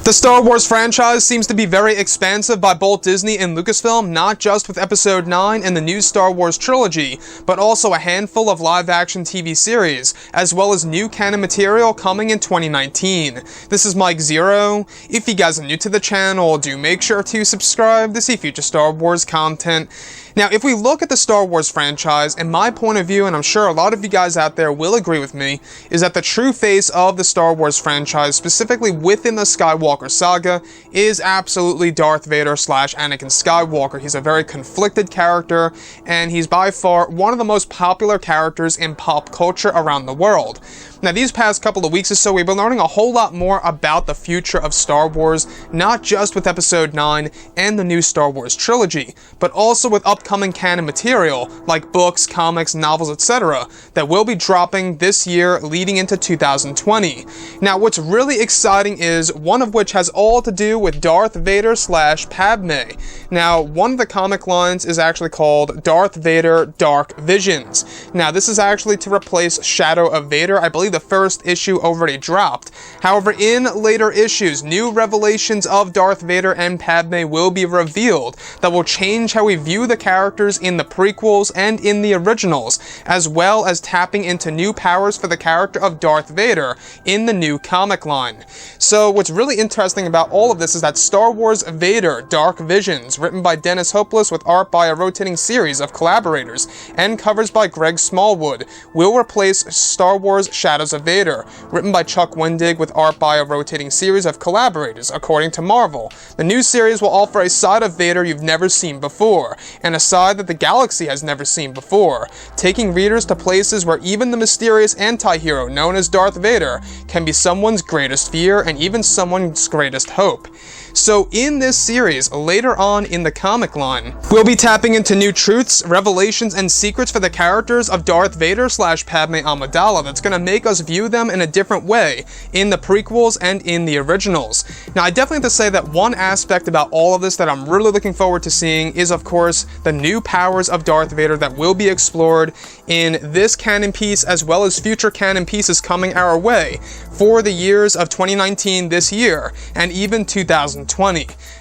The Star Wars franchise seems to be very expansive by both Disney and Lucasfilm, not just with Episode 9 and the new Star Wars trilogy, but also a handful of live-action TV series, as well as new canon material coming in 2019. This is Mike Zero. If you guys are new to the channel, do make sure to subscribe to see future Star Wars content. Now, if we look at the Star Wars franchise, in my point of view, and I'm sure a lot of you guys out there will agree with me, is that the true face of the Star Wars franchise, specifically within the Skywalker saga, is absolutely Darth Vader / Anakin Skywalker. He's a very conflicted character, and he's by far one of the most popular characters in pop culture around the world. Now, these past couple of weeks or so, we've been learning a whole lot more about the future of Star Wars, not just with Episode 9 and the new Star Wars trilogy, but also with upcoming canon material, like books, comics, novels, etc., that will be dropping this year leading into 2020. Now, what's really exciting is one of which has all to do with Darth Vader / Padme. Now, one of the comic lines is actually called Darth Vader Dark Visions. Now, this is actually to replace Shadow of Vader. I believe the first issue already dropped. However, in later issues, new revelations of Darth Vader and Padme will be revealed that will change how we view the characters in the prequels and in the originals, as well as tapping into new powers for the character of Darth Vader in the new comic line. So what's really interesting about all of this is that Star Wars Vader Dark Visions, written by Dennis Hopeless with art by a rotating series of collaborators and covers by Greg Smallwood, will replace Star Wars Shadows of Vader, written by Chuck Wendig with art by a rotating series of collaborators, according to Marvel. The new series will offer a side of Vader you've never seen before, and a side that the galaxy has never seen before, taking readers to places where even the mysterious anti-hero known as Darth Vader can be someone's greatest fear and even someone's greatest hope. So in this series, later on in the comic line, we'll be tapping into new truths, revelations, and secrets for the characters of Darth Vader / Padme Amidala that's going to make us view them in a different way in the prequels and in the originals. Now, I definitely have to say that one aspect about all of this that I'm really looking forward to seeing is, of course, the new powers of Darth Vader that will be explored in this canon piece, as well as future canon pieces coming our way for the years of 2019 this year, and even 2020.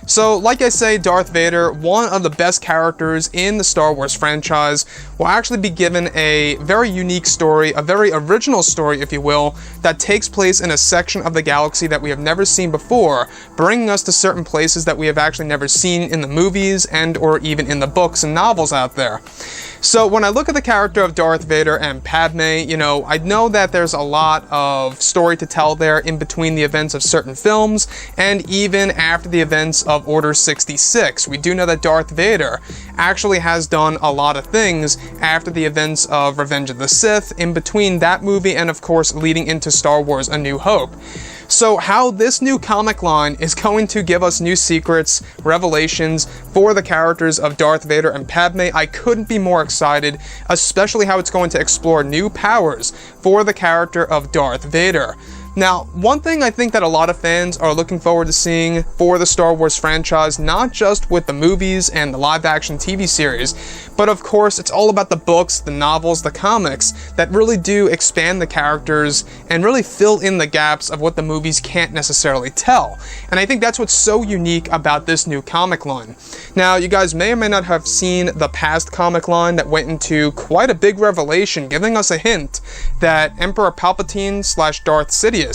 So, like I say, Darth Vader, one of the best characters in the Star Wars franchise, will actually be given a very unique story, a very original story, if you will, that takes place in a section of the galaxy that we have never seen before, bringing us to certain places that we have actually never seen in the movies and or even in the books and novels out there. So when I look at the character of Darth Vader and Padme, I know that there's a lot of story to tell there in between the events of certain films and even after the events of Order 66. We do know that Darth Vader actually has done a lot of things after the events of Revenge of the Sith, in between that movie and of course leading into Star Wars A New Hope. So how this new comic line is going to give us new secrets, revelations for the characters of Darth Vader and Padme, I couldn't be more excited, especially how it's going to explore new powers for the character of Darth Vader. Now, one thing I think that a lot of fans are looking forward to seeing for the Star Wars franchise, not just with the movies and the live-action TV series, but of course it's all about the books, the novels, the comics that really do expand the characters and really fill in the gaps of what the movies can't necessarily tell. And I think that's what's so unique about this new comic line. Now, you guys may or may not have seen the past comic line that went into quite a big revelation, giving us a hint that Emperor Palpatine / Darth Sidious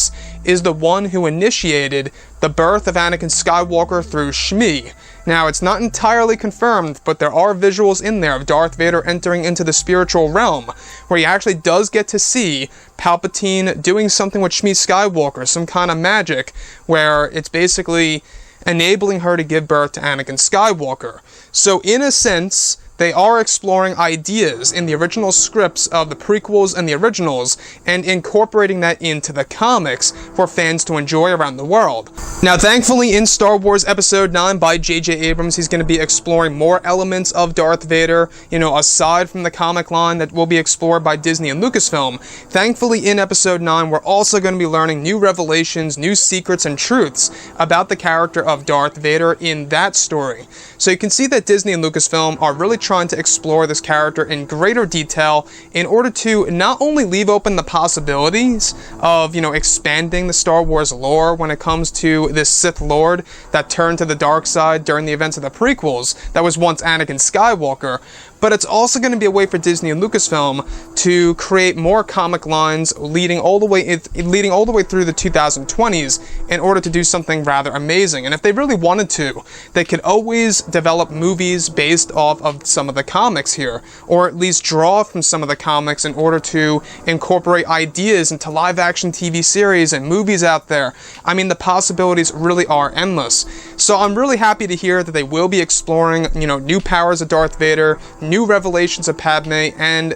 is the one who initiated the birth of Anakin Skywalker through Shmi. Now, it's not entirely confirmed, but there are visuals in there of Darth Vader entering into the spiritual realm, where he actually does get to see Palpatine doing something with Shmi Skywalker, some kind of magic, where it's basically enabling her to give birth to Anakin Skywalker. So, in a sense, they are exploring ideas in the original scripts of the prequels and the originals and incorporating that into the comics for fans to enjoy around the world. Now, thankfully, in Star Wars Episode 9 by J.J. Abrams, he's going to be exploring more elements of Darth Vader, aside from the comic line that will be explored by Disney and Lucasfilm. Thankfully, in Episode 9, we're also going to be learning new revelations, new secrets, and truths about the character of Darth Vader in that story. So you can see that Disney and Lucasfilm are really trying trying to explore this character in greater detail in order to not only leave open the possibilities of, expanding the Star Wars lore when it comes to this Sith Lord that turned to the dark side during the events of the prequels that was once Anakin Skywalker, but it's also going to be a way for Disney and Lucasfilm to create more comic lines leading all the way through the 2020s in order to do something rather amazing. And if they really wanted to, they could always develop movies based off of some of the comics here, or at least draw from some of the comics in order to incorporate ideas into live-action TV series and movies out there. I mean, the possibilities really are endless. So I'm really happy to hear that they will be exploring, new powers of Darth Vader, new revelations of Padme, and,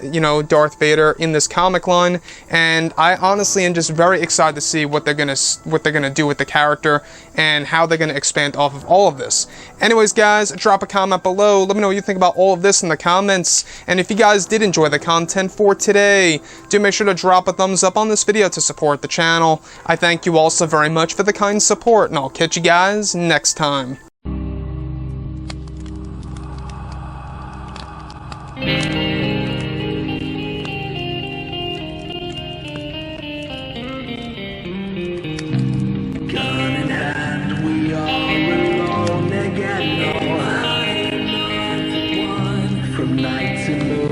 Darth Vader in this comic line, and I honestly am just very excited to see what they're gonna do with the character and how they're gonna expand off of all of this. Anyways, guys, drop a comment below. Let me know what you think about all of this in the comments, and if you guys did enjoy the content for today, do make sure to drop a thumbs up on this video to support the channel. I thank you all so very much for the kind support, and I'll catch you guys next time. From night to morning.